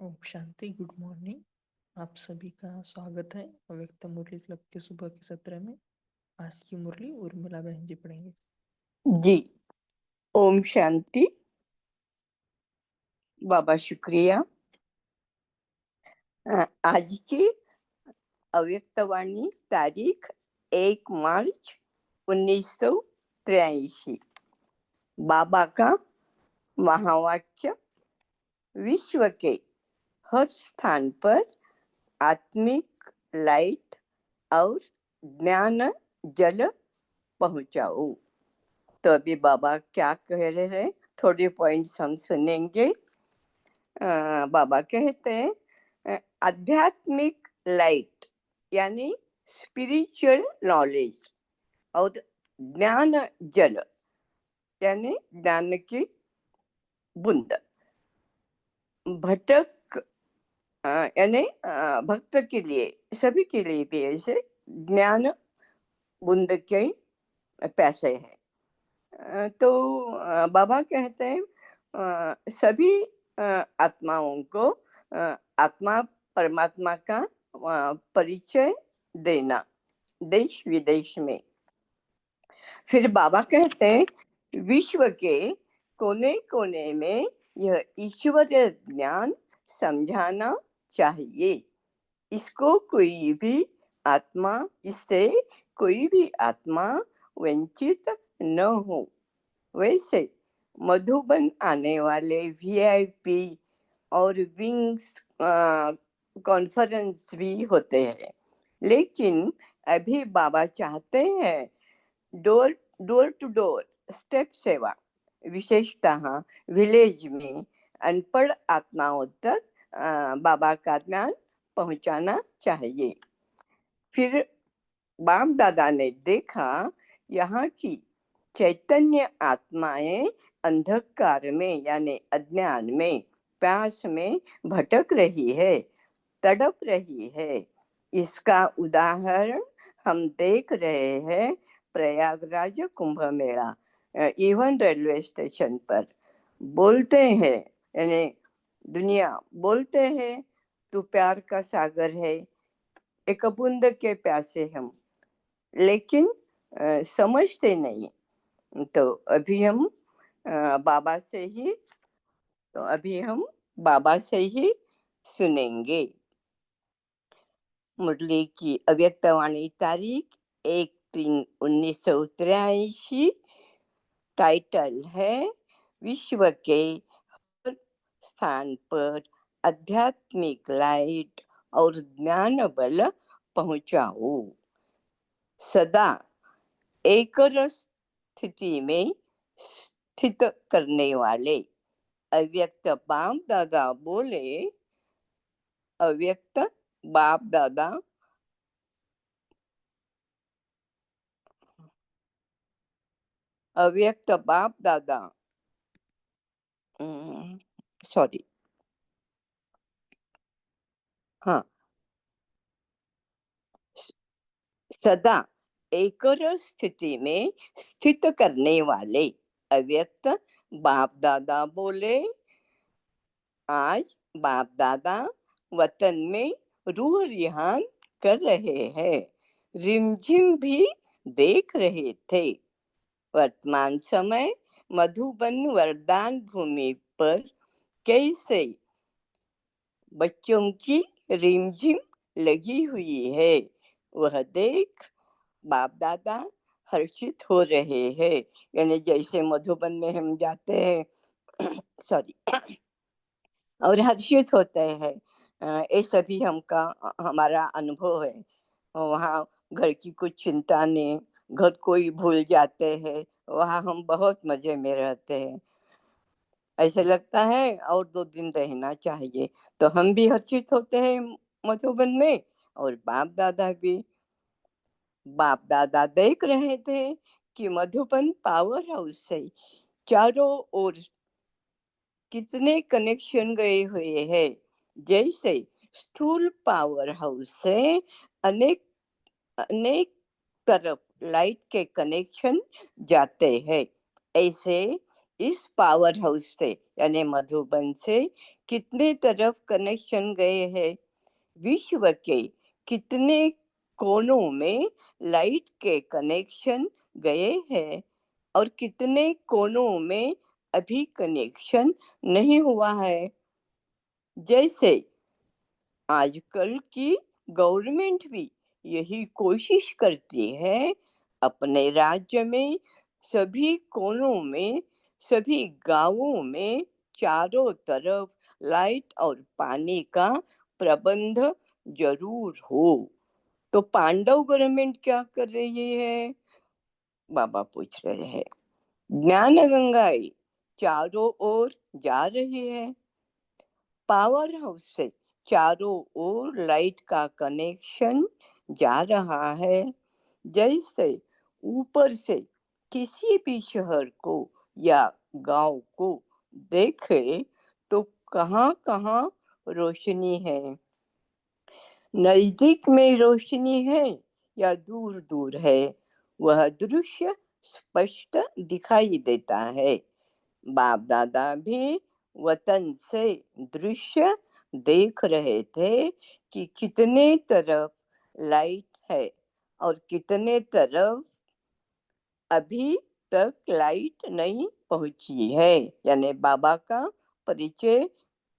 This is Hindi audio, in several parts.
ओम शांति। Good morning. आप सभी का स्वागत है अव्यक्त मुरली क्लब के सुबह के सत्र में। आज की मुरली उर्मिला बहन जी पढ़ेंगे। जी, ओम शांति। बाबा शुक्रिया। आज की अव्यक्तवाणी तारीख 1 मार्च 1983। बाबा का महावाक्य, विश्व के हर स्थान पर आत्मिक लाइट और ज्ञान जल पहुंचाओ। तो अभी बाबा क्या कह रहे हैं, थोड़े पॉइंट्स हम सुनेंगे। बाबा कहते हैं आध्यात्मिक लाइट यानी स्पिरिचुअल नॉलेज और ज्ञान जल यानी ज्ञान की बूंद। भटक यानी भक्त के लिए, सभी के लिए भी ऐसे ज्ञान बूंद के पैसे हैं। तो बाबा कहते हैं सभी आत्माओं को आत्मा परमात्मा का परिचय देना देश विदेश में। फिर बाबा कहते हैं विश्व के कोने कोने में यह ईश्वर ज्ञान समझाना चाहिए। इसको कोई भी आत्मा इससे कोई भी आत्मा वंचित न हो। वैसे मधुबन आने वाले वीआईपी और विंग्स कॉन्फ्रेंस भी होते हैं, लेकिन अभी बाबा चाहते हैं door door to door step सेवा, विशेषतः विलेज में अनपढ़ आत्माओं तक बाबा का ज्ञान पहुंचाना चाहिए। फिर बाप दादा ने देखा यहाँ की चैतन्य आत्माएं अंधकार में यानी अज्ञान में, प्यास में भटक रही है, तड़प रही है। इसका उदाहरण हम देख रहे हैं Prayagraj Kumbh Mela. Even railway station पर बोलते हैं, यानी दुनिया बोलते हैं तू प्यार का सागर है, एक बूंद के प्यासे हम, लेकिन समझते नहीं। तो अभी हम बाबा से ही बाबा से ही सुनेंगे। मुरली की अव्यक्तवाणी तारीख 1/3/1983। टाइटल है विश्व के हर स्थान पर आध्यात्मिक लाइट और ज्ञान बल पहुंचाओ। सदा एक स्थिति में स्थित करने वाले अव्यक्त बाप दादा बोले। अव्यक्त बाप दादा अव्यक्त बाप दादा सॉरी हाँ, सदा एक स्थिति में स्थित करने वाले अव्यक्त बाप दादा बोले। आज बाप दादा वतन में रूह रिहान कर रहे हैं, रिमझिम भी देख रहे थे। वर्तमान समय मधुबन वरदान भूमि पर कैसे बच्चों की रिमझिम लगी हुई है, वह देख बाप दादा हर्षित हो रहे हैं। यानी जैसे मधुबन में हम जाते हैं सॉरी और हर्षित होते हैं, ये सभी हमारा अनुभव है। वहाँ घर की कुछ चिंता नहीं, घर कोई भूल जाते हैं, वहाँ हम बहुत मजे में रहते हैं। ऐसे लगता है और 2 दिन रहना चाहिए। तो हम भी हर्षित होते हैं मधुबन में, और बाप दादा देख रहे थे कि मधुबन पावर हाउस से चारों ओर कितने कनेक्शन गए हुए हैं। जैसे स्थूल पावर हाउस से अनेक अनेक तरफ लाइट के कनेक्शन जाते हैं, ऐसे इस पावर हाउस से यानी मधुबन से कितने तरफ कनेक्शन गए हैं, विश्व के कितने कोनों में लाइट के कनेक्शन गए हैं और कितने कोनों में अभी कनेक्शन नहीं हुआ है। जैसे आजकल की गवर्नमेंट भी यही कोशिश करती है अपने राज्य में सभी कोनों में, सभी गांवों में चारों तरफ लाइट और पानी का प्रबंध जरूर हो। तो पांडव गवर्नमेंट क्या कर रही है, बाबा पूछ रहे हैं। ज्ञान गंगाएं चारों ओर जा रही है, पावर हाउस से चारों ओर लाइट का कनेक्शन जा रहा है। जैसे ऊपर से किसी भी शहर को या गांव को देखे तो कहाँ कहाँ रोशनी है, नजदीक में रोशनी है या दूर दूर है, वह दृश्य स्पष्ट दिखाई देता है। बाप दादा भी वतन से दृश्य देख रहे थे कि कितने तरफ लाइट है और कितने तरफ अभी तक लाइट नहीं पहुंची है। यानी बाबा का परिचय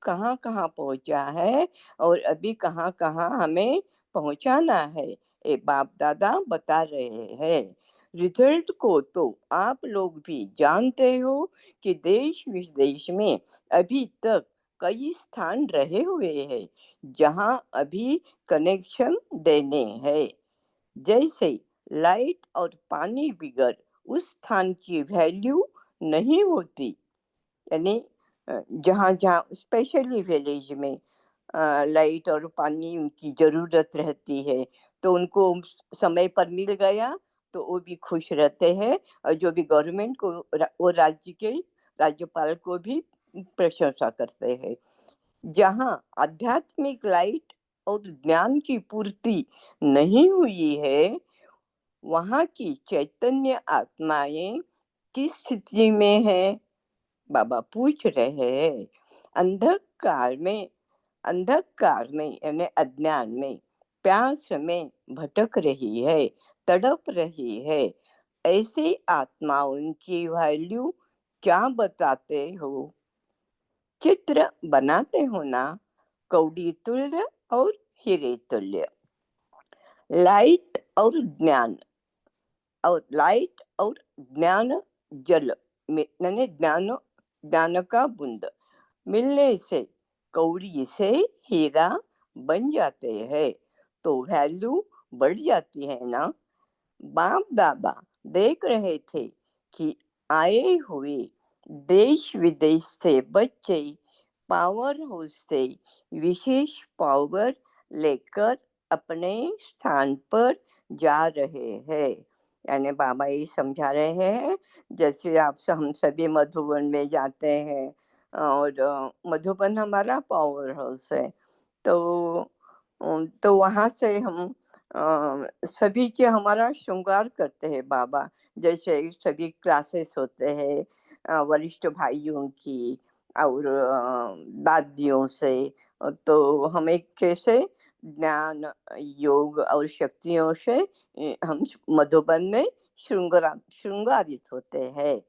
कहाँ कहाँ पहुंचा है और अभी कहाँ कहाँ हमें पहुंचाना है, ये बाप दादा बता रहे हैं। रिजल्ट को तो आप लोग भी जानते हो कि देश विदेश में अभी तक कई स्थान रहे हुए हैं जहां अभी कनेक्शन देने हैं। जैसे लाइट और पानी बिगर उस स्थान की वैल्यू नहीं होती। यानी जहाँ जहाँ स्पेशली विलेज में लाइट और पानी उनकी ज़रूरत रहती है तो उनको समय पर मिल गया तो वो भी खुश रहते हैं, और जो भी गवर्नमेंट को वो राज्य के राज्यपाल को भी प्रशंसा करते हैं। जहाँ आध्यात्मिक लाइट और ज्ञान की पूर्ति नहीं हुई है, वहाँ की चैतन्य आत्माएं किस स्थिति में है, बाबा पूछ रहे हैं। अंधकार में यानी अज्ञान में, प्यास में भटक रही है, तड़प रही है। ऐसी आत्माओं की वैल्यू क्या बताते हो? चित्र बनाते हो ना, कौड़ी तुल्य और हीरे तुल्य। लाइट और ज्ञान ज्ञान जल में यानी ज्ञान का बूंद मिलने से कौड़ी से हीरा बन जाते हैं, तो वैल्यू बढ़ जाती है ना। बाप दादा देख रहे थे कि आए हुए देश विदेश से बच्चे पावर हाउस से विशेष पावर लेकर अपने स्थान पर जा रहे हैं। यानी बाबा ये समझा रहे हैं, जैसे हम सभी मधुबन में जाते हैं और मधुबन हमारा पावर हाउस है, तो वहाँ से हम सभी के हमारा श्रृंगार करते हैं बाबा। जैसे सभी क्लासेस होते हैं वरिष्ठ भाइयों की और दादियों से, तो हमें कैसे ज्ञान योग और शक्तियों से हम मधुबन में श्रृंगारित होते हैं।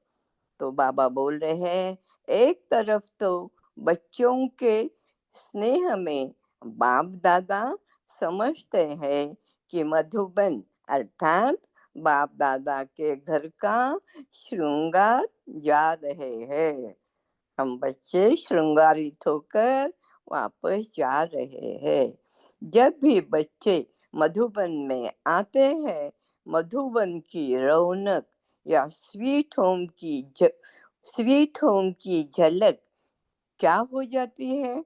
तो बाबा बोल रहे हैं, एक तरफ तो बच्चों के स्नेह में बाप दादा समझते हैं कि मधुबन अर्थात बाप दादा के घर का श्रृंगार जा रहे हैं। हम बच्चे श्रृंगारित होकर वापस जा रहे हैं। जब भी बच्चे मधुबन में आते हैं, मधुबन की रौनक या स्वीट होम की झलक क्या हो जाती है,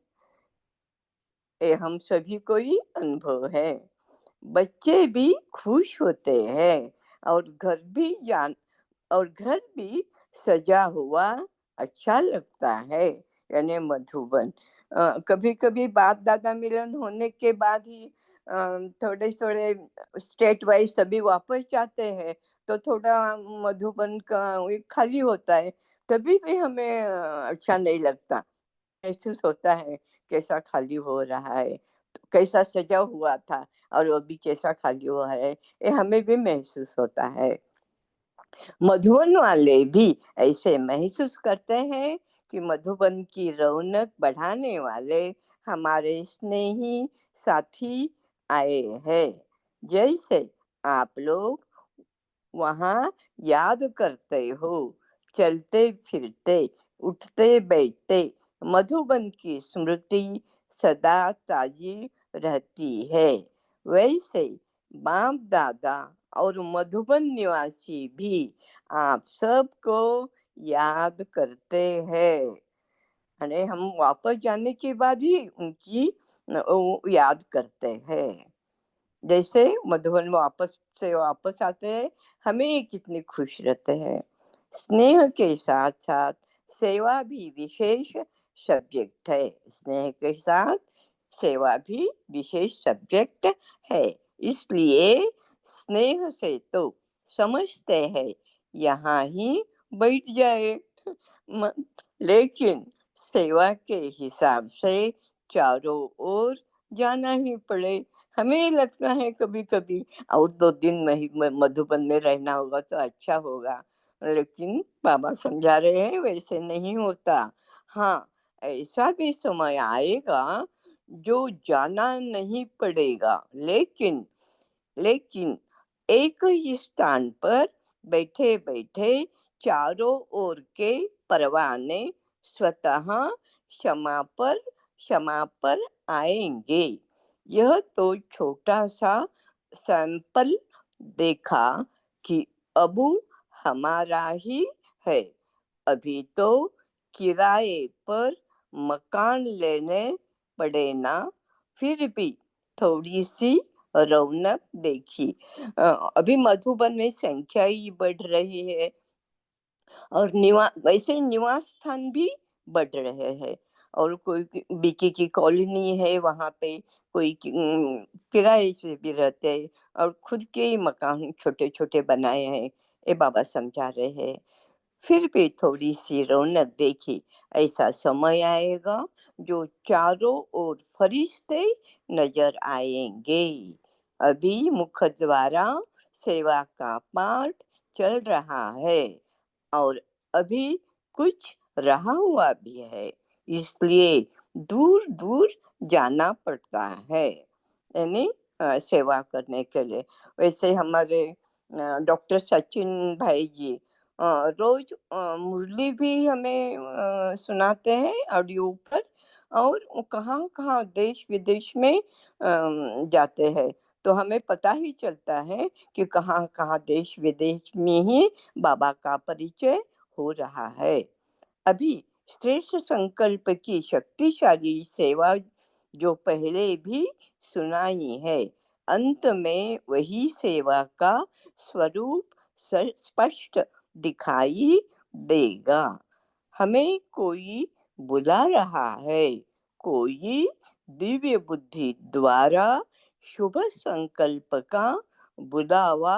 ये हम सभी को ही अनुभव है। बच्चे भी खुश होते हैं और घर भी सजा हुआ अच्छा लगता है। यानी मधुबन कभी कभी बाप दादा मिलन होने के बाद ही थोड़े थोड़े स्टेट वाइज सभी वापस जाते हैं, तो थोड़ा मधुबन का खाली होता है, तभी भी हमें अच्छा नहीं लगता। महसूस होता है, कैसा खाली हो रहा है, तो कैसा सजा हुआ था और अभी कैसा खाली हुआ है, ये हमें भी महसूस होता है। मधुबन वाले भी ऐसे महसूस करते हैं कि मधुबन की रौनक बढ़ाने वाले हमारे स्नेही साथी आए हैं। जैसे आप लोग वहाँ याद करते हो, चलते फिरते, उठते बैठते मधुबन की स्मृति सदा ताजी रहती है। वैसे बाप दादा और मधुबन निवासी भी आप सबको याद करते हैं। अरे हम वापस जाने के बाद ही उनकी वो याद करते हैं। जैसे मधुबन वापस आते हैं, हमें कितने खुश रहते हैं। स्नेह के साथ साथ सेवा भी विशेष सब्जेक्ट है। स्नेह के साथ सेवा भी विशेष सब्जेक्ट है। इसलिए स्नेह से तो समझते हैं यहाँ ही बैठ जाए, म- लेकिन सेवा के हिसाब से चारों ओर जाना ही पड़े। हमें लगता है कभी कभी और 2 दिन मधुबन में रहना होगा तो अच्छा होगा, लेकिन बाबा समझा रहे हैं वैसे नहीं होता। हाँ, ऐसा भी समय आएगा जो जाना नहीं पड़ेगा, लेकिन लेकिन एक ही स्थान पर बैठे बैठे चारों ओर के परवाने स्वतः क्षमा पर आएंगे। यह तो छोटा सा सैंपल देखा कि अबू हमारा ही है। अभी तो किराए पर मकान लेने पड़े ना, फिर भी थोड़ी सी रौनक देखी। अभी मधुबन में संख्या ही बढ़ रही है और वैसे निवास स्थान भी बढ़ रहे हैं। और कोई बीके की कॉलोनी है, वहां पे कोई किराए से भी रहते हैं और खुद के ही मकान छोटे छोटे बनाए हैं। ये बाबा समझा रहे हैं। फिर भी थोड़ी सी रौनक देखी। ऐसा समय आएगा जो चारों ओर फरिश्ते नजर आएंगे। अभी मुख्य द्वारा सेवा का पाठ चल रहा है और अभी कुछ रहा हुआ भी है, इसलिए दूर दूर जाना पड़ता है, यानी सेवा करने के लिए। वैसे हमारे डॉक्टर सचिन भाई जी रोज मुरली भी हमें सुनाते हैं ऑडियो पर। और वो कहाँ कहाँ देश विदेश में जाते हैं, तो हमें पता ही चलता है कि कहाँ कहाँ देश विदेश में ही बाबा का परिचय हो रहा है। अभी श्रेष्ठ संकल्प की शक्तिशाली सेवा जो पहले भी सुनाई है, अंत में वही सेवा का स्वरूप स्पष्ट दिखाई देगा। हमें कोई बुला रहा है, कोई दिव्य बुद्धि द्वारा शुभ संकल्प का बुलावा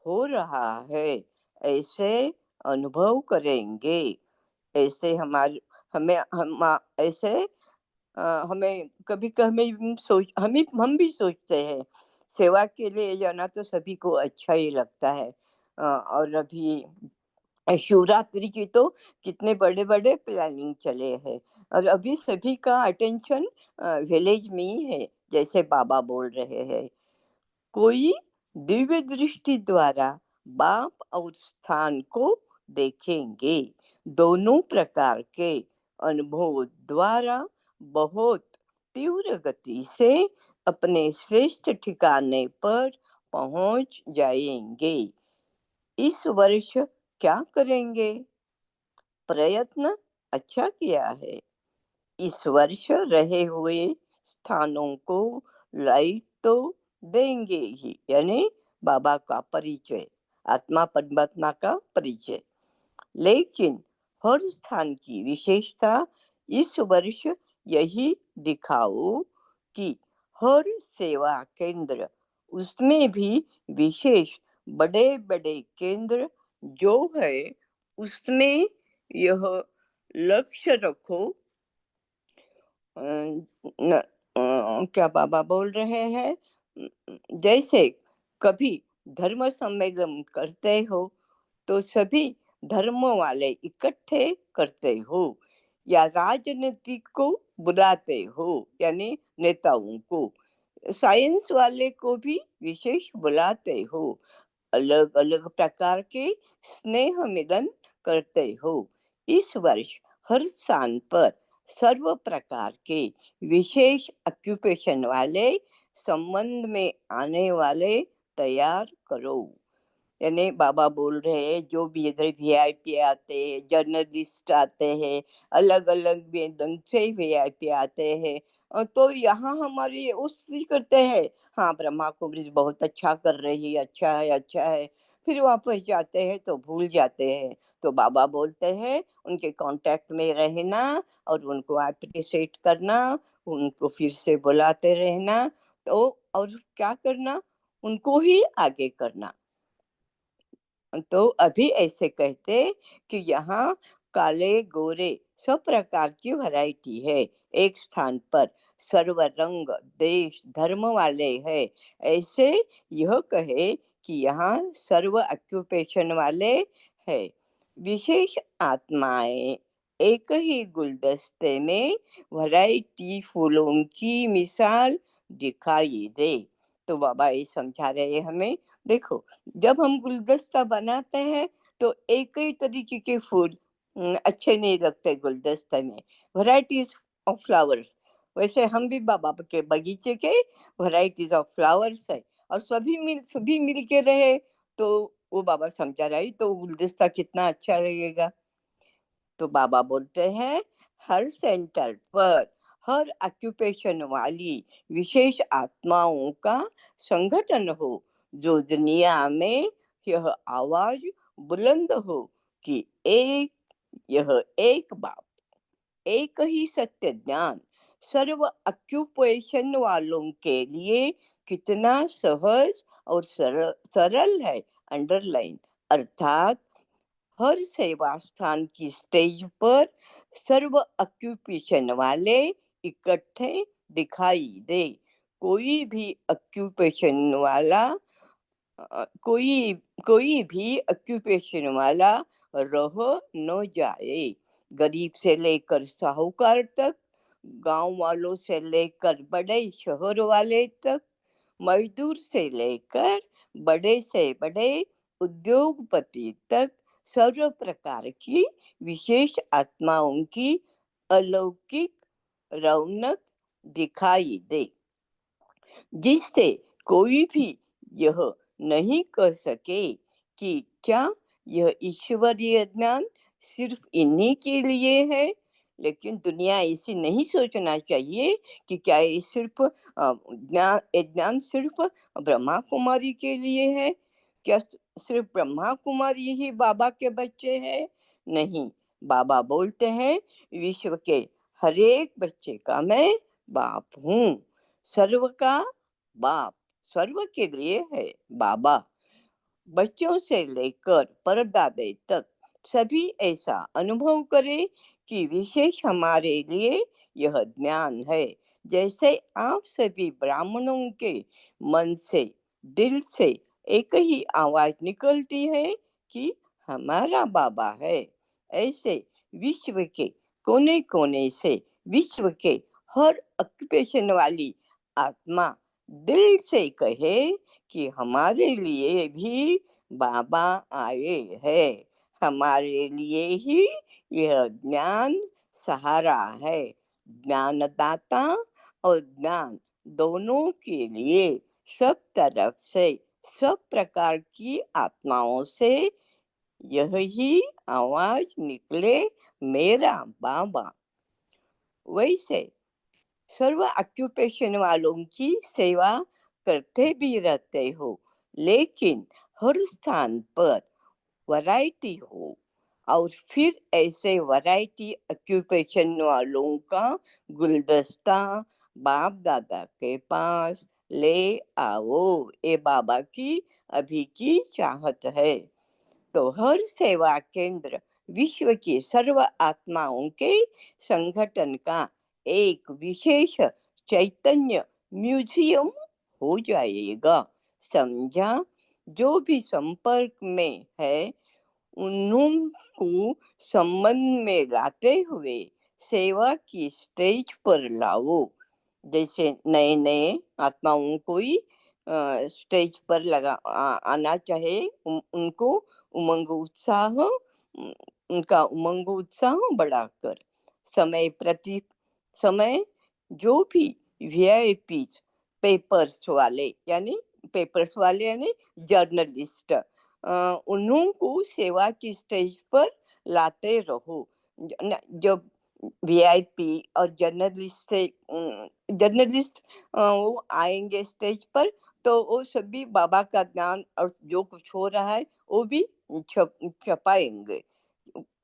हो रहा है, ऐसे अनुभव करेंगे। ऐसे हमारे हमें हम ऐसे हमें कभी कभी हम भी सोचते हैं सेवा के लिए जाना तो सभी को अच्छा ही लगता है। और अभी शिवरात्रि की तो कितने बड़े बड़े प्लानिंग चले हैं और अभी सभी का अटेंशन विलेज में ही है, जैसे बाबा बोल रहे हैं। कोई दिव्य दृष्टि द्वारा बाप और स्थान को देखेंगे। दोनों प्रकार के अनुभव द्वारा बहुत तीव्र गति से अपने श्रेष्ठ ठिकाने पर पहुंच जाएंगे। इस वर्ष क्या करेंगे? प्रयत्न अच्छा किया है। इस वर्ष रहे हुए स्थानों को लाइट तो देंगे ही, यानी बाबा का परिचय, आत्मा परमात्मा का परिचय। लेकिन हर स्थान की विशेषता इस वर्ष यही दिखाओ कि हर सेवा केंद्र, उसमें भी विशेष बड़े बड़े केंद्र जो है, उसमें यह लक्ष्य रखो अ, न क्या बाबा बोल रहे हैं? जैसे कभी धर्म सम्मेलन करते हो तो सभी धर्म वाले इकट्ठे करते हो, या राजनीतिक को बुलाते हो, यानी नेताओं को, साइंस वाले को भी विशेष बुलाते हो, अलग अलग प्रकार के स्नेह मिलन करते हो। इस वर्ष हर स्थान पर सर्व प्रकार के विशेष ऑक्यूपेशन वाले संबंध में आने वाले तैयार करो। यानी बाबा बोल रहे हैं जो भी इधर वीआईपी आते हैं, जर्नलिस्ट आते हैं, अलग अलग ढंग से वीआईपी आते हैं, तो यहाँ हमारी उसी करते हैं, हाँ ब्रह्मा कुमारी बहुत अच्छा कर रही है, अच्छा है, अच्छा है। फिर वापस जाते हैं तो भूल जाते हैं। तो बाबा बोलते हैं उनके कांटेक्ट में रहना और उनको अप्रिशिएट करना, उनको फिर से बुलाते रहना, तो और क्या करना, उनको ही आगे करना। तो अभी ऐसे कहते कि यहाँ काले गोरे सब प्रकार की वैरायटी है, एक स्थान पर सर्व रंग देश धर्म वाले है। ऐसे यह कहे कि यहाँ सर्व ऑक्यूपेशन वाले है। विशेष आत्माएं एक ही गुलदस्ते में वैरायटी फूलों की मिसाल दिखाई दे। तो बाबा ये समझा रहे हमें, देखो जब हम गुलदस्ता बनाते हैं तो एक ही तरीके के फूल अच्छे नहीं लगते गुलदस्ते में, वैरायटीज ऑफ फ्लावर्स। वैसे हम भी बाबा के बगीचे के वैरायटीज ऑफ फ्लावर्स है, और सभी मिल के रहे तो वो बाबा समझा रही तो गुलदस्ता कितना अच्छा लगेगा। तो बाबा बोलते हैं हर सेंटर पर हर ऑक्यूपेशन वाली विशेष आत्माओं का संगठन हो, जो दुनिया में यह आवाज बुलंद हो कि एक, यह एक बाप, एक ही सत्य ज्ञान सर्व ऑक्यूपेशन वालों के लिए कितना सहज और सरल सरल है। अंडरलाइन, अर्थात हर सेवा स्थान की स्टेज पर सर्व ऑक्यूपेशन वाले इकट्ठे दिखाई दे। कोई भी ऑक्यूपेशन वाला कोई कोई भी ऑक्यूपेशन वाला रह न जाए। गरीब से लेकर साहूकार तक, गांव वालों से लेकर बड़े शहर वाले तक, मजदूर से लेकर बड़े से बड़े उद्योगपति तक, सर्व प्रकार की विशेष आत्माओं की अलौकिक रौनक दिखाई दे, जिससे कोई भी यह नहीं कह सके कि क्या यह ईश्वरीय ज्ञान सिर्फ इन्हीं के लिए है। लेकिन दुनिया ऐसी नहीं सोचना चाहिए कि क्या ये सिर्फ ये ज्ञान सिर्फ ब्रह्मा कुमारी के लिए है, क्या सिर्फ ब्रह्मा कुमारी ही बाबा के बच्चे हैं? नहीं, बाबा बोलते हैं विश्व के हर एक बच्चे का मैं बाप हूँ, सर्व का बाप, सर्व के लिए है बाबा। बच्चों से लेकर परदादे तक सभी ऐसा अनुभव करें कि विशेष हमारे लिए यह ज्ञान है। जैसे आप सभी ब्राह्मणों के मन से, दिल से एक ही आवाज निकलती है कि हमारा बाबा है, ऐसे विश्व के कोने कोने से विश्व के हर ऑक्यूपेशन वाली आत्मा दिल से कहे कि हमारे लिए भी बाबा आए हैं, हमारे लिए ही यह ज्ञान सहारा है। ज्ञानदाता और ज्ञान दोनों के लिए सब तरफ से, सब प्रकार की आत्माओं से यही आवाज निकले, मेरा बाबा। वैसे सर्व ऑक्यूपेशन वालों की सेवा करते भी रहते हो, लेकिन हर स्थान पर वैरायटी हो, और फिर ऐसे वैरायटी ऑक्यूपेशन वालों का गुलदस्ता बाप दादा के पास ले आओ, ये बाबा की अभी की चाहत है। तो हर सेवा केंद्र विश्व की सर्व आत्माओं के संगठन का एक विशेष चैतन्य म्यूजियम हो जाएगा। समझा? जो भी संपर्क में है उन्हीं को संबंध में लाते हुए सेवा की स्टेज पर लाओ। जैसे नए नए आत्माओं को ही स्टेज पर आना चाहे, उनको उमंग उत्साह उनका उमंग उत्साह बढ़ाकर समय जो भी वीआईपी पेपर्स वाले यानी जर्नलिस्ट, उन्हों को सेवा की स्टेज पर लाते रहो। जब वीआईपी और जर्नलिस्ट वो आएंगे स्टेज पर, तो वो सभी बाबा का ज्ञान और जो कुछ हो रहा है वो भी छपाएंगे।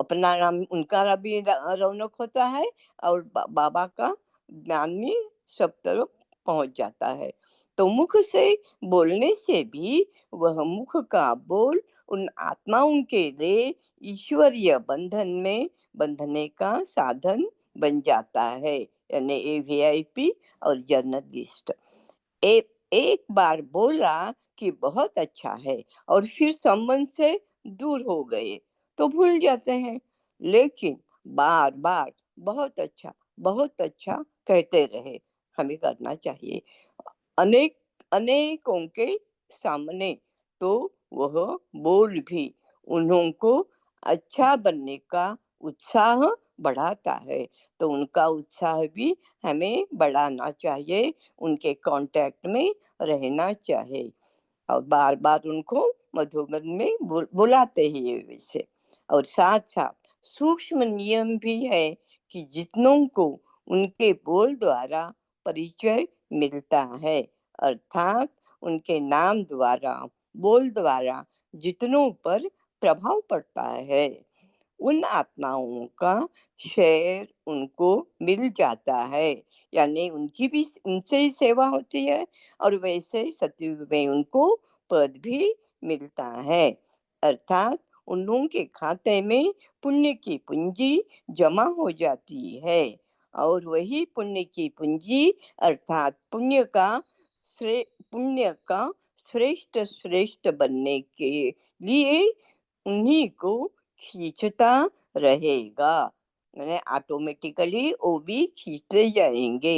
अपना नाम उनका भी रौनक होता है और बाबा का ज्ञान भी सब तरफ पहुंच जाता है। तो मुख से बोलने से भी वह मुख का बोल उन आत्माओं के लिए ईश्वरीय बंधन में बंधने का साधन बन जाता है, यानी ए वीआईपी और जर्नलिस्ट। एक बार बोला कि बहुत अच्छा है और फिर संबंध से दूर हो गए तो भूल जाते हैं, लेकिन बार बार बहुत अच्छा कहते रहे, हमें करना चाहिए। अनेक अनेकों के सामने तो वह बोल भी उन्हों को अच्छा बनने का उत्साह बढ़ाता है। तो उनका उत्साह भी हमें बढ़ाना चाहिए, उनके कांटेक्ट में रहना चाहिए और बार बार उनको मधुबन में बुलाते ही वैसे। और साथ साथ सूक्ष्म नियम भी है कि जितनों को उनके बोल द्वारा परिचय मिलता है, अर्थात उनके नाम द्वारा बोल द्वारा जितनों पर प्रभाव पड़ता है, उन आत्माओं का शेयर उनको मिल जाता है, यानी उनकी भी उनसे ही सेवा होती है और वैसे सतयुग में उनको पद भी मिलता है। अर्थात उन के खाते में पुण्य की पूंजी जमा हो जाती है और वही पुण्य की पूंजी अर्थात पुण्य का श्रेष्ठ बनने के लिए उन्हीं को खींचता रहेगा, मैंने ऑटोमेटिकली वो भी खींचते जाएंगे।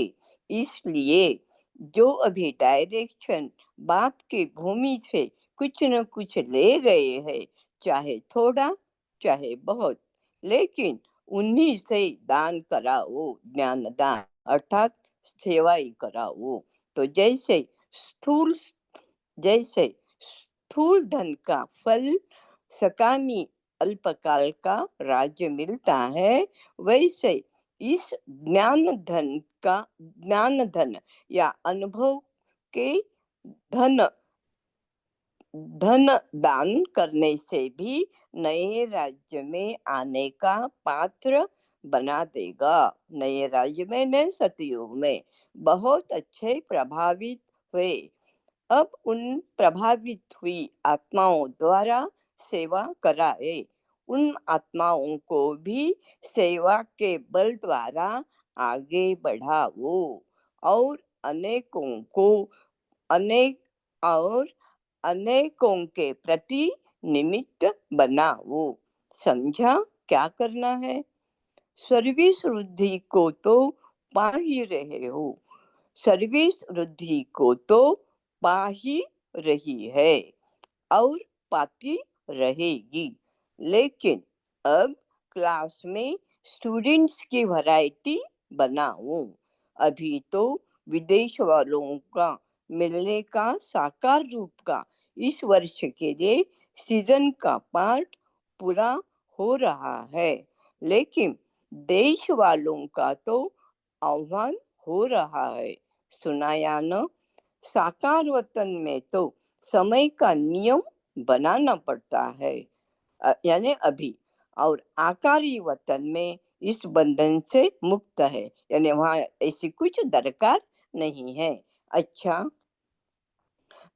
इसलिए जो अभी डायरेक्शन बाप की भूमि से कुछ न कुछ ले गए हैं, चाहे थोड़ा चाहे बहुत, लेकिन उन्हीं से दान कराओ, ज्ञान दान अर्थात सेवा ही कराओ। तो स्थूल जैसे स्थूल धन का फल सकामी अल्पकाल का राज्य मिलता है, वैसे इस ज्ञान धन या अनुभव के धन धन दान करने से भी नए राज्य में आने का पात्र बना देगा। नए राज्य में नए सतयुग में बहुत अच्छे प्रभावित हुए। अब उन प्रभावित हुई आत्माओं द्वारा सेवा कराए, उन आत्माओं को भी सेवा के बल द्वारा आगे बढ़ाओ और अनेकों को अनेक और अनेकों के प्रति निमित्त बनाओ। समझा क्या करना है? सर्विस वृद्धि को तो पा ही रहे हो, सर्विस वृद्धि को तो पा ही रही है और पाती रहेगी, लेकिन अब क्लास में स्टूडेंट्स की वैरायटी बनाऊं। अभी तो विदेश वालों का मिलने का साकार रूप का इस वर्ष के लिए सीजन का पार्ट पूरा हो रहा है, लेकिन देश वालों का तो आह्वान हो रहा है। सुनाया न? साकार वतन में तो समय का नियम बनाना पड़ता है, यानी अभी, और आकारी वतन में इस बंधन से मुक्त है, यानी वहाँ ऐसी कुछ दरकार नहीं है। अच्छा,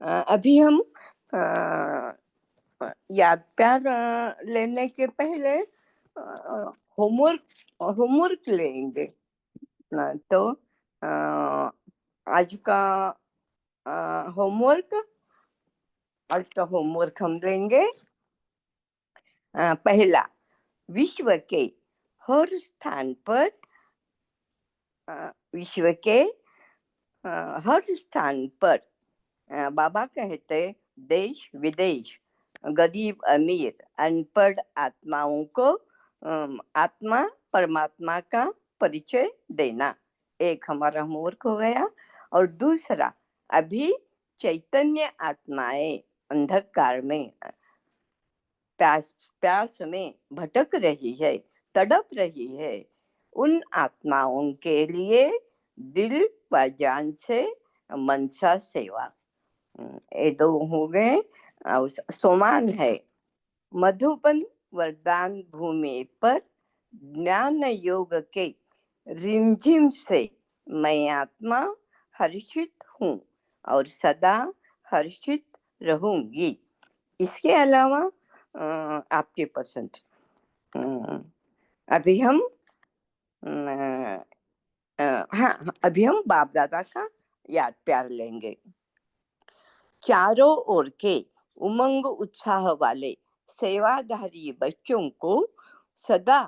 अभी हम याद प्यार लेने के पहले होमवर्क लेंगे। तो आज का होमवर्क हम लेंगे। पहला, विश्व के हर स्थान पर विश्व के हर स्थान पर बाबा कहते देश विदेश, गरीब अमीर, अनपढ़ आत्माओं को आत्मा परमात्मा का परिचय देना, एक हमारा होमवर्क हो गया। और दूसरा, अभी चैतन्य आत्माएं अंधकार में प्यास प्यास में भटक रही है, तड़प रही है, उन आत्माओं के लिए दिल व जान से मनसा सेवा। ये दो हो गए। सोमान है, मधुबन वरदान भूमि पर ज्ञान योग के रिमझिम से मैं आत्मा हर्षित हूँ और सदा हर्षित रहूंगी। इसके अलावा आपके पसंद, अभी हम हाँ, अभी हम बाप दादा का याद प्यार लेंगे। चारों ओर के उमंग उत्साह वाले सेवाधारी बच्चों को सदा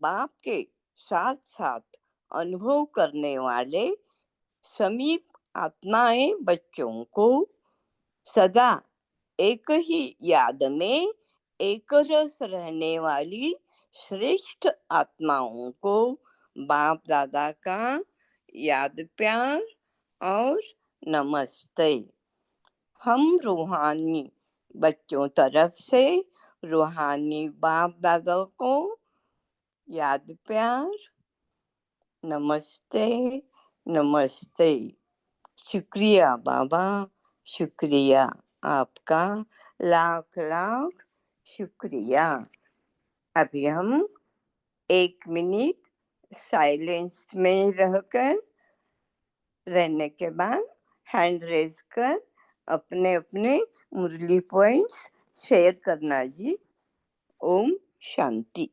बाप के साथ साथ अनुभव करने वाले समीप आत्माएं बच्चों को सदा एक ही याद में एक रस रहने वाली श्रेष्ठ आत्माओं को बाप दादा का याद प्यार और नमस्ते। हम रूहानी बच्चों तरफ से रूहानी बाप दादा को याद प्यार, नमस्ते नमस्ते। शुक्रिया बाबा, शुक्रिया आपका, लाख लाख शुक्रिया। अभी हम 1 मिनट साइलेंस में रहने के बाद हैंड रेज कर अपने अपने मुरली पॉइंट्स शेयर करना जी। ओम शांति।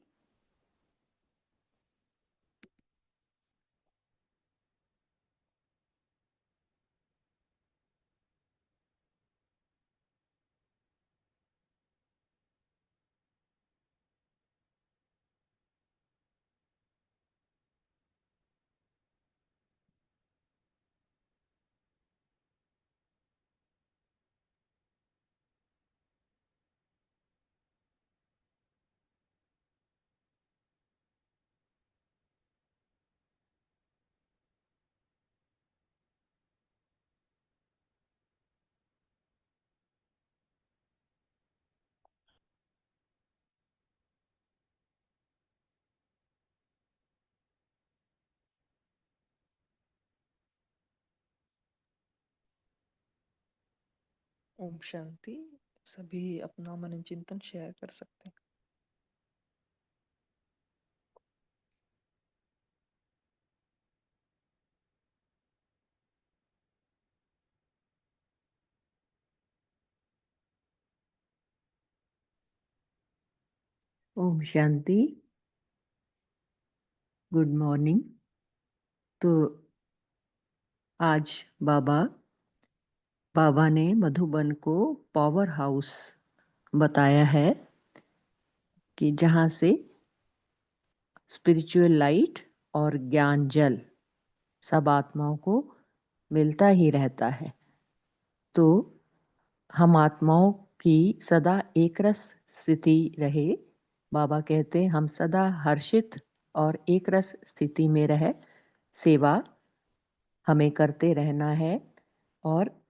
ओम शांति। सभी अपना मन चिंतन शेयर कर सकते हैं। ओम शांति। Good morning. तो आज बाबा ने मधुबन को पावर हाउस बताया है कि जहाँ से स्पिरिचुअल लाइट और ज्ञान जल सब आत्माओं को मिलता ही रहता है। तो हम आत्माओं की सदा एकरस स्थिति रहे। बाबा कहते हैं हम सदा हर्षित और एकरस स्थिति में रहे, सेवा हमें करते रहना है। और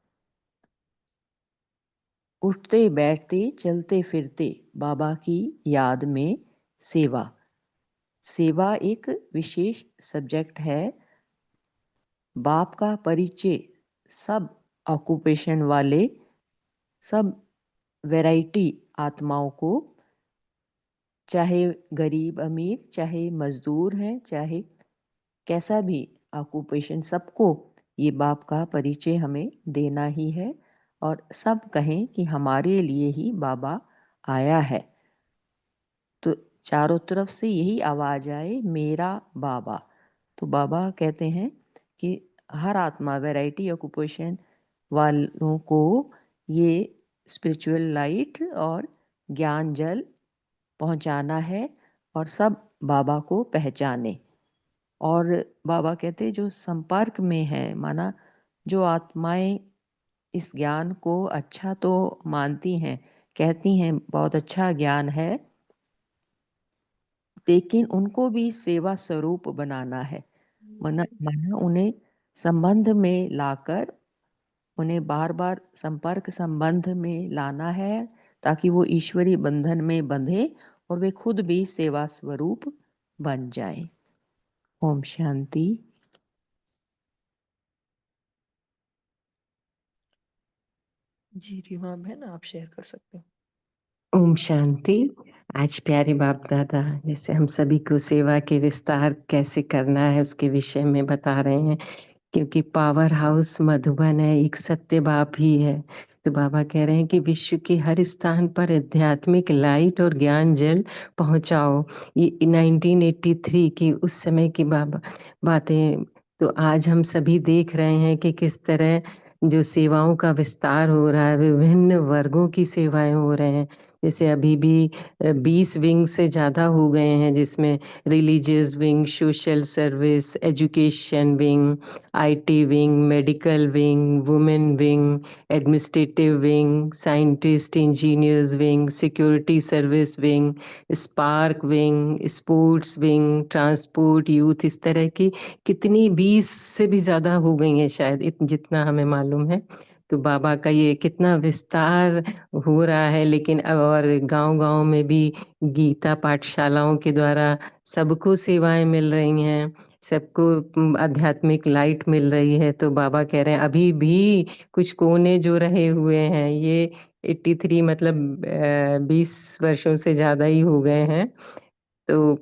उठते बैठते चलते फिरते बाबा की याद में सेवा एक विशेष सब्जेक्ट है। बाप का परिचय सब ऑक्यूपेशन वाले, सब वैरायटी आत्माओं को, चाहे गरीब अमीर, चाहे मजदूर हैं, चाहे कैसा भी ऑक्यूपेशन, सबको ये बाप का परिचय हमें देना ही है। और सब कहें कि हमारे लिए ही बाबा आया है। तो चारों तरफ से यही आवाज आए, मेरा बाबा। तो बाबा कहते हैं कि हर आत्मा वैरायटी ऑक्यूपेशन वालों को ये स्पिरिचुअल लाइट और ज्ञान जल पहुंचाना है और सब बाबा को पहचाने। और बाबा कहते जो संपर्क में है, माना जो आत्माएं इस ज्ञान को अच्छा तो मानती हैं, कहती हैं बहुत अच्छा ज्ञान है, लेकिन उनको भी सेवा स्वरूप बनाना है। माना उन्हें संबंध में लाकर उन्हें बार बार संपर्क संबंध में लाना है, ताकि वो ईश्वरी बंधन में बंधे और वे खुद भी सेवा स्वरूप बन जाए। ओम शांति। जी रीमा बहन, आप शेयर कर सकते हो। ओम शांति। आज प्यारे बाप दादा जैसे हम सभी को सेवा के विस्तार कैसे करना है उसके विषय में बता रहे हैं, क्योंकि पावर हाउस मधुबन है, एक सत्य बाप ही है। तो बाबा कह रहे हैं कि विश्व के हर स्थान पर आध्यात्मिक लाइट और ज्ञान जल पहुंचाओ। ये 1983 की उस समय की बाबा बातें तो आज हम सभी देख रहे हैं कि किस तरह जो सेवाओं का विस्तार हो रहा है, विभिन्न वर्गों की सेवाएं हो रहे हैं। जैसे अभी भी 20 विंग से ज़्यादा हो गए हैं, जिसमें religious wing, social service, education wing, IT wing, medical wing, women wing, administrative wing, scientist engineers wing, security service wing, spark wing, sports wing, transport youth, इस तरह की कितनी 20 से भी ज़्यादा हो गई हैं शायद, जितना हमें मालूम है। तो बाबा का ये कितना विस्तार हो रहा है। लेकिन अब और गांव-गांव में भी गीता पाठशालाओं के द्वारा सबको सेवाएं मिल रही हैं, सबको आध्यात्मिक लाइट मिल रही है। तो बाबा कह रहे हैं अभी भी कुछ कोने जो रहे हुए हैं, ये 83 मतलब 20 वर्षों से ज़्यादा ही हो गए हैं। तो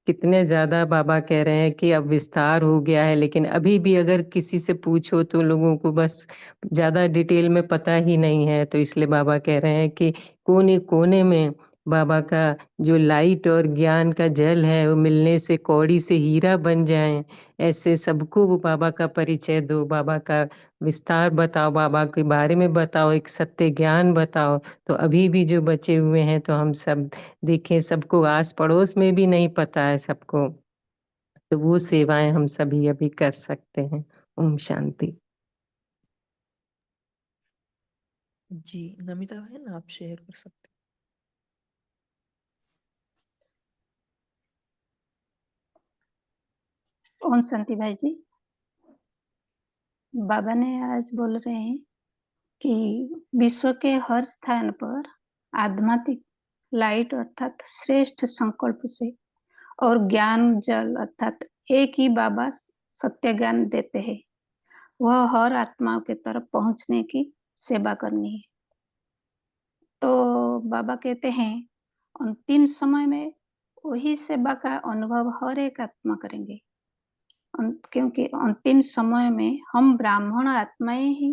कितने ज़्यादा बाबा कह रहे हैं कि अब विस्तार हो गया है, लेकिन अभी भी अगर किसी से पूछो तो लोगों को बस ज़्यादा डिटेल में पता ही नहीं है। तो इसलिए बाबा कह रहे हैं कि कोने-कोने में बाबा का जो लाइट और ज्ञान का जल है, वो मिलने से कौड़ी से हीरा बन जाएँ। ऐसे सबको वो बाबा का परिचय दो, बाबा का विस्तार बताओ, बाबा के बारे में बताओ, एक सत्य ज्ञान बताओ। तो अभी भी जो बचे हुए हैं तो हम सब देखें, सबको आस पड़ोस में भी नहीं पता है सबको, तो वो सेवाएं हम सभी अभी कर सकते हैं। ओम शांति। जी नमिता बहन, आप शेयर कर सकते ओम शांति भाई जी। बाबा ने आज बोल रहे हैं कि विश्व के हर स्थान पर आध्यात्मिक लाइट अर्थात श्रेष्ठ संकल्प से और ज्ञान जल अर्थात एक ही बाबा सत्य ज्ञान देते हैं, वह हर आत्माओं के तरफ पहुंचने की सेवा करनी है। तो बाबा कहते हैं अंतिम समय में वही सेवा का अनुभव हर एक आत्मा करेंगे, क्योंकि अंतिम समय में हम ब्राह्मण आत्माएं ही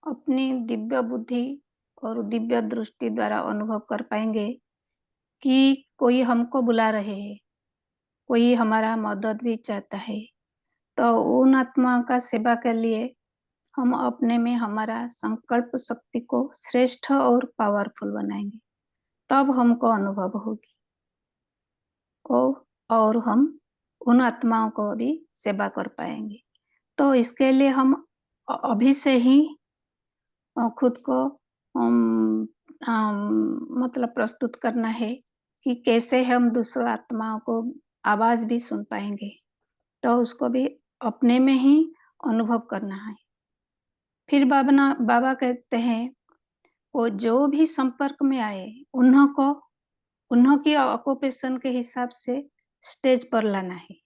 अपनी दिव्य बुद्धि और दिव्य दृष्टि द्वारा अनुभव कर पाएंगे कि कोई हमको बुला रहे हैं, कोई हमारा मदद भी चाहता है। तो उन आत्माओं का सेवा के लिए हम अपने में हमारा संकल्प शक्ति को श्रेष्ठ और पावरफुल बनाएंगे, तब हमको अनुभव होगी और हम उन आत्माओं को भी सेवा कर पाएंगे। तो इसके लिए हम अभी से ही खुद को मतलब प्रस्तुत करना है कि कैसे हम दूसरों आत्माओं को आवाज भी सुन पाएंगे, तो उसको भी अपने में ही अनुभव करना है। फिर बाबा कहते हैं वो जो भी संपर्क में आए उन्हों की ऑक्यूपेशन के हिसाब से स्टेज पर लाना है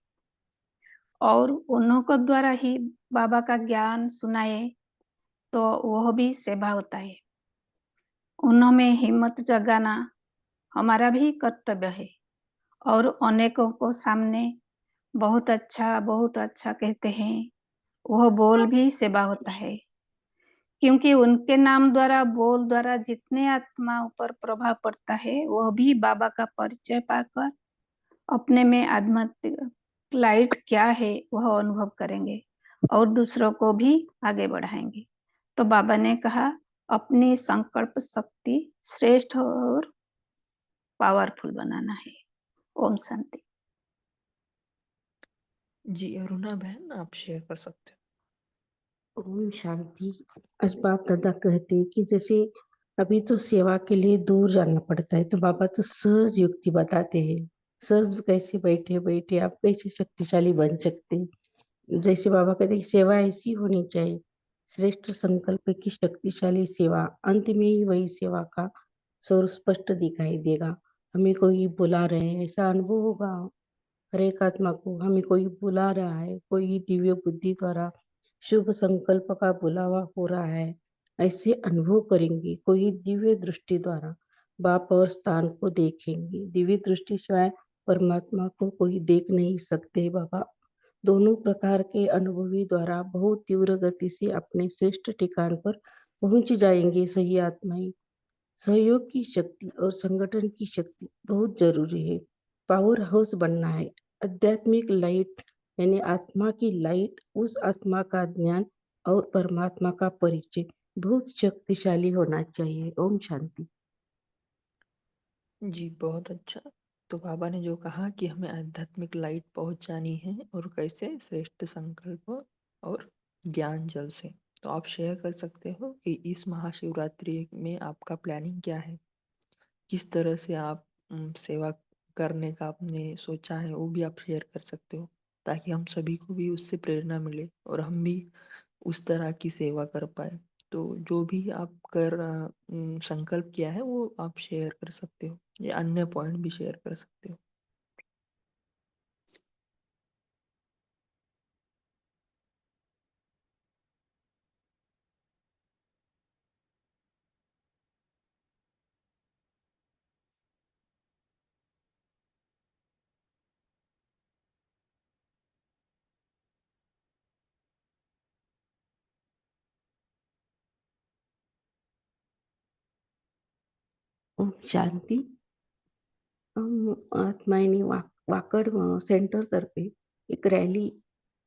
और उन्हों को द्वारा ही बाबा का ज्ञान सुनाए, तो वह भी सेवा होता है। उन्हों में हिम्मत जगाना हमारा भी कर्तव्य है और अनेकों को सामने बहुत अच्छा कहते हैं, वह बोल भी सेवा होता है, क्योंकि उनके नाम द्वारा बोल द्वारा जितने आत्माओं पर प्रभाव पड़ता है, वह भी बाबा का परिचय पाकर अपने में आध्यात्मिक लाइट क्या है वह अनुभव करेंगे और दूसरों को भी आगे बढ़ाएंगे। तो बाबा ने कहा अपनी संकल्प शक्ति श्रेष्ठ और पावरफुल बनाना है। ओम शांति। जी अरुणा बहन, आप शेयर कर सकते हो। ओम शांति। आज बाप दादा कहते हैं कि जैसे अभी तो सेवा के लिए दूर जाना पड़ता है, तो बाबा तो सहज युक्ति बताते हैं, सहज कैसे बैठे बैठे आप कैसे शक्तिशाली बन सकते हैं। जैसे बाबा कहते हैं कि सेवा ऐसी होनी चाहिए, श्रेष्ठ संकल्प की शक्तिशाली सेवा, अंत में ही वही सेवा का स्वरूप स्पष्ट दिखाई देगा। हमें कोई बुला रहे हैं ऐसा अनुभव होगा, हर एक आत्मा को हमें कोई बुला रहा है, कोई दिव्य बुद्धि द्वारा शुभ संकल्प का बुलावा हो रहा है, ऐसे अनुभव करेंगे। कोई दिव्य दृष्टि द्वारा बाप और स्थान को देखेंगे। दिव्य दृष्टि शिवाय परमात्मा को कोई देख नहीं सकते। बाबा दोनों प्रकार के अनुभवी द्वारा बहुत तीव्र गति से अपने श्रेष्ठ ठिकान पर पहुंच जाएंगे। सही आत्माएं, सहयोग की शक्ति और संगठन की शक्ति बहुत जरूरी है। पावर हाउस बनना है। आध्यात्मिक लाइट यानी आत्मा की लाइट, उस आत्मा का ज्ञान और परमात्मा का परिचय बहुत शक्तिशाली होना चाहिए। ओम शांति। जी बहुत अच्छा। तो बाबा ने जो कहा कि हमें आध्यात्मिक लाइट पहुंचानी है और कैसे, श्रेष्ठ संकल्प और ज्ञान जल से। तो आप शेयर कर सकते हो कि इस महाशिवरात्रि में आपका प्लानिंग क्या है, किस तरह से आप सेवा करने का आपने सोचा है, वो भी आप शेयर कर सकते हो, ताकि हम सभी को भी उससे प्रेरणा मिले और हम भी उस तरह की सेवा कर पाए। तो जो भी आप संकल्प किया है वो आप शेयर कर सकते हो, या अन्य पॉइंट भी शेयर कर सकते हो। ओम शांति। आत्माएं ने वाकड़ सेंटर तर्फे एक रैली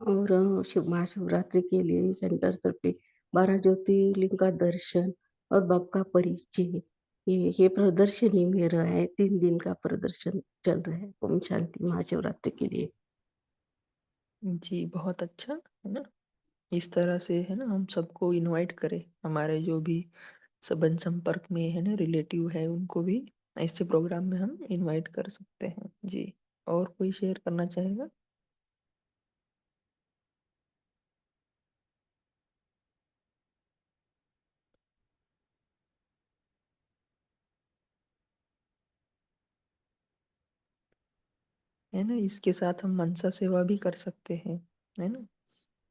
और महाशिवरात्रि के लिए सेंटर तर्फे 12 ज्योतिर्लिंग का दर्शन और बाप का परिचय, ये प्रदर्शनी में रहा है। 3 दिन का प्रदर्शन चल रहा है ओम शांति महाशिवरात्रि के लिए। जी बहुत अच्छा है ना। इस तरह से है ना हम सबको इनवाइट करें, हमारे जो भी सबन संपर्क में है ना रिलेटिव है, उनको भी ऐसे प्रोग्राम में हम इनवाइट कर सकते हैं। जी, और कोई शेयर करना चाहेगा? है ना, इसके साथ हम मनसा सेवा भी कर सकते हैं, है ना,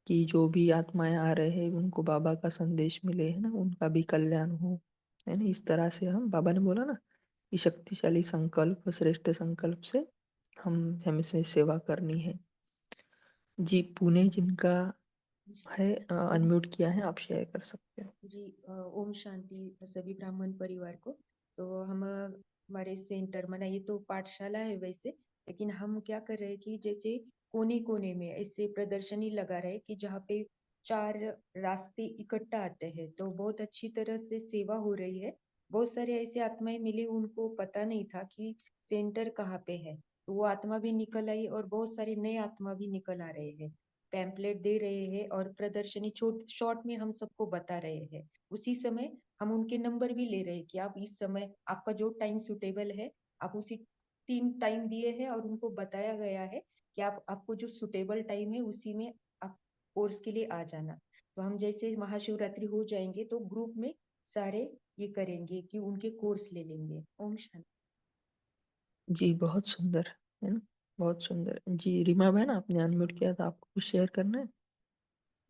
कि जो भी आत्माएं आ रहे हैं उनको बाबा का संदेश मिले, है ना, उनका भी कल्याण हो। है ना, इस तरह से हम, बाबा ने बोला ना कि शक्तिशाली संकल्प, श्रेष्ठ संकल्प से हम हमें से सेवा करनी है। जी पुणे जिनका है अनम्यूट किया है, आप शेयर कर सकते हो। जी ओम शांति सभी ब्राह्मण परिवार को। तो हम हमारे सेंटर माना ये तो पाठशाला है वैसे, लेकिन हम क्या कर रहे हैं कि जैसे कोने कोने में ऐसे प्रदर्शनी लगा रहे कि जहाँ पे 4 रास्ते इकट्ठा आते हैं, तो बहुत अच्छी तरह से सेवा हो रही है। बहुत सारे ऐसे आत्माएं मिली, उनको पता नहीं था कि सेंटर कहाँ पे है, तो वो आत्मा भी निकल आई और बहुत सारे नए आत्मा भी निकल आ रहे हैं। पैम्पलेट दे रहे हैं और प्रदर्शनी शॉर्ट में हम सबको बता रहे हैं। उसी समय हम उनके नंबर भी ले रहे हैं कि आप इस समय आपका जो टाइम सुटेबल है, आप उसी 3 टाइम दिए हैं और उनको बताया गया है कि आपको जो सुटेबल टाइम है उसी में आप कोर्स के लिए आ जाना। तो हम जैसे महाशिवरात्रि हो जाएंगे तो ग्रुप में सारे ये करेंगे कि उनके कोर्स ले लेंगे। ओम शांति। जी बहुत सुंदर, है ना, बहुत सुंदर। जी रीमा बहन, आपने अनम्यूट किया था, आपको कुछ शेयर करना है?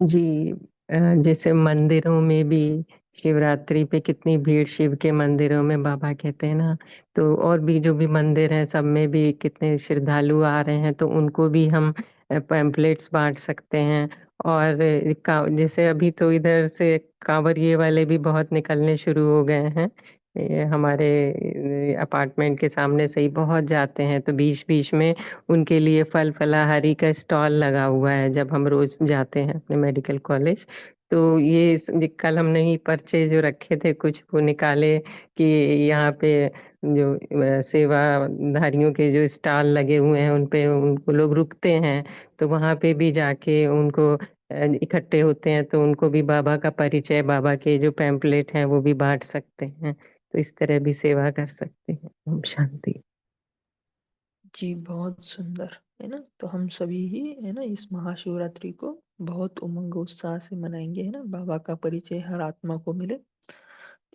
जी जैसे मंदिरों में भी शिवरात्रि पे कितनी भीड़, शिव के मंदिरों में बाबा कहते हैं ना, तो और भी जो भी मंदिर हैं सब में भी कितने श्रद्धालु आ रहे हैं, तो उनको भी हम पैम्पलेट्स बांट सकते हैं और जैसे अभी तो इधर से कांवरिये वाले भी बहुत निकलने शुरू हो गए हैं। ये हमारे अपार्टमेंट के सामने से ही बहुत जाते हैं, तो बीच-बीच में उनके लिए फल फलाहारी का स्टॉल लगा हुआ है जब हम रोज़ जाते हैं अपने मेडिकल कॉलेज। तो कल हमने ही पर्चे जो रखे थे कुछ वो निकाले कि यहाँ पे जो सेवाधारियों के जो स्टॉल लगे हुए हैं उन पे उनको लोग रुकते हैं, तो वहाँ पे भी जाके उनको इकट्ठे होते हैं, तो उनको भी बाबा का परिचय, बाबा के जो पैम्पलेट हैं वो भी बाँट सकते हैं। तो इस तरह भी सेवा कर सकते हैं। ओम शांति। जी, बहुत सुंदर, है ना? तो हम सभी ही, है ना, इस महाशिवरात्रि को बहुत उमंग उत्साह से मनाएँगे, है ना? बाबा का परिचय हर आत्मा को मिले,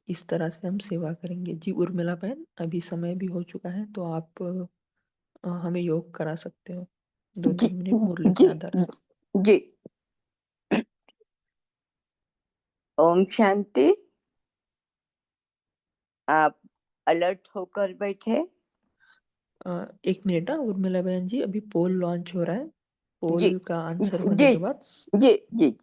इस तरह से हम सेवा करेंगे। जी, उर्मिला बहन, अभी समय भी हो चुका है, तो आप हमें योग करा सकते हो, जी 2-3 मिनट मुरली के जी आधार से। जी। ओम शांति। आप अलर्ट होकर बैठे। 1 मिनट उर्मिला बहन जी, अभी पोल लॉन्च हो रहा है। जी पोल का आंसर होने जी के बाद जी जी।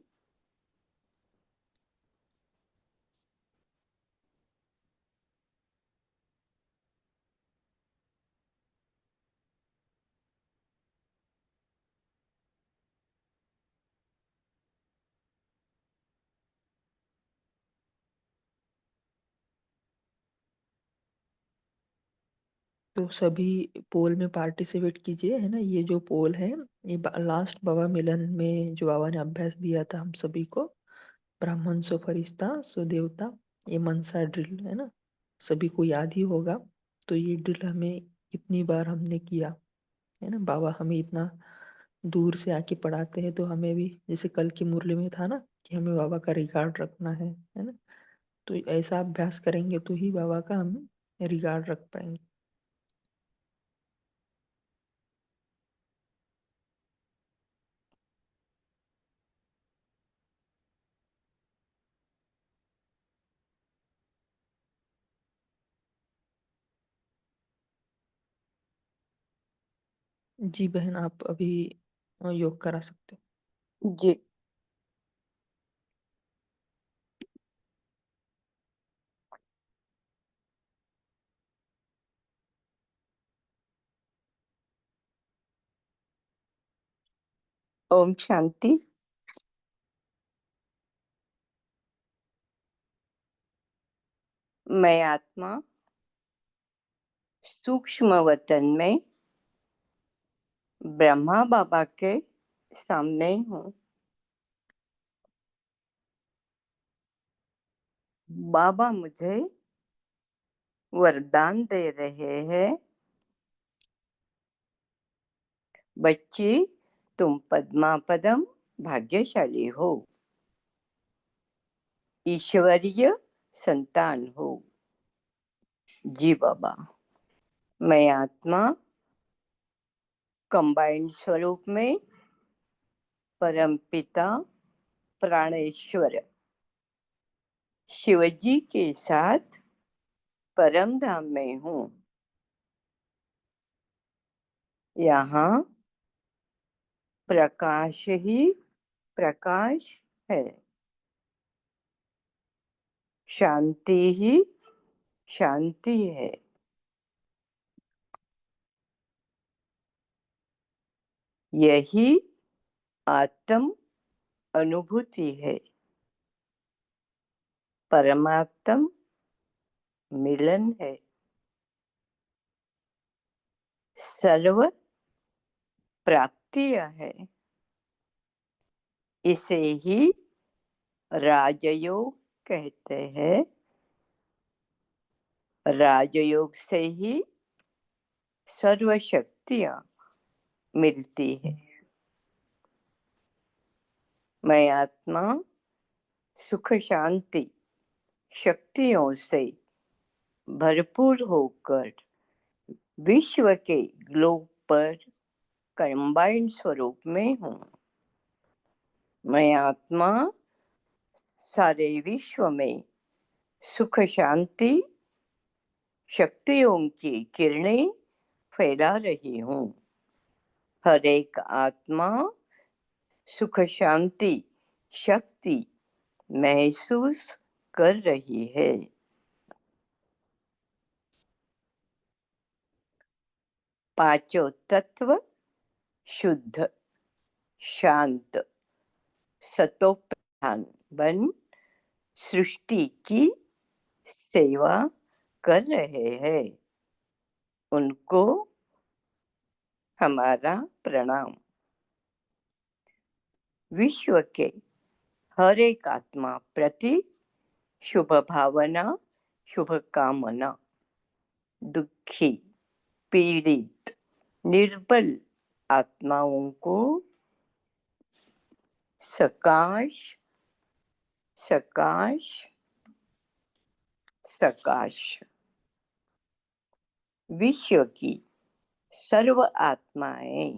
तो सभी पोल में पार्टिसिपेट कीजिए, है ना? ये जो पोल है, ये लास्ट बाबा मिलन में जो बाबा ने अभ्यास दिया था हम सभी को, ब्राह्मण सो फरिश्ता सो देवता, ये मनसा ड्रिल, है ना? सभी को याद ही होगा। तो ये ड्रिल हमें कितनी बार हमने किया, है ना? बाबा हमें इतना दूर से आके पढ़ाते हैं, तो हमें भी, जैसे कल की मुरली में था ना, कि हमें बाबा का रिकॉर्ड रखना है ना? तो ऐसा अभ्यास करेंगे तो ही बाबा का हम रिकॉर्ड रख पाएंगे। जी बहन, आप अभी योग करा सकते हो। जी। ओम शांति। मैं आत्मा सूक्ष्म वतन में ब्रह्मा बाबा के सामने हूँ। बाबा मुझे वरदान दे रहे हैं, बच्ची तुम पद्मापदम भाग्यशाली हो, ईश्वरीय संतान हो। जी बाबा। मैं आत्मा कंबाइंड स्वरूप में परम पिता प्राणेश्वर शिवजी के साथ परम धाम में हूँ। यहाँ प्रकाश ही प्रकाश है, शांति ही शांति है। यही आत्म अनुभूति है, परमात्म मिलन है। सर्व प्राप्तियां है, इसे ही राजयोग कहते हैं। राजयोग से ही सर्व शक्तियां मिलती है। मैं आत्मा सुख शांति शक्तियों से भरपूर होकर विश्व के ग्लोब पर कंबाइंड स्वरूप में हूँ। मैं आत्मा सारे विश्व में सुख शांति शक्तियों की किरणें फैला रही हूँ। हर एक आत्मा सुख शांति शक्ति महसूस कर रही है। पांचों तत्व शुद्ध शांत सतोप्रधान बन सृष्टि की सेवा कर रहे हैं। उनको हमारा प्रणाम। विश्व के हर एक आत्मा प्रति शुभ भावना शुभ कामना। दुखी पीड़ित निर्बल आत्माओं को सकाश सकाश सकाश। विश्व की सर्व आत्माएं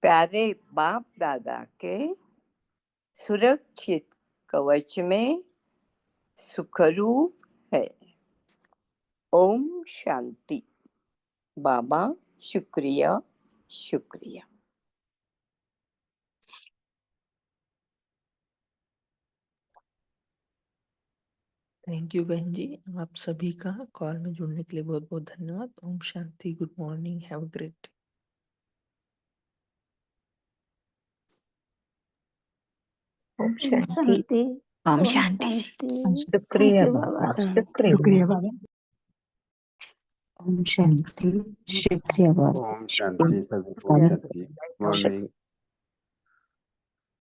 प्यारे बाप दादा के सुरक्षित कवच में सुखरूप है। ओम शांति। बाबा शुक्रिया शुक्रिया। थैंक यू बहन जी, आप सभी का कॉल में जुड़ने के लिए बहुत बहुत धन्यवाद। ओम शांति, good morning, have a great day. ओम ओम शांति। शांति। ओम ओम शांति। शांति। शुक्रिया थैंक यू बाबा, बाबा। शुक्रिया बाबा। ओम शांति, शुक्रिया बाबा। ओम शांति सभी को। शांति मॉर्निंग।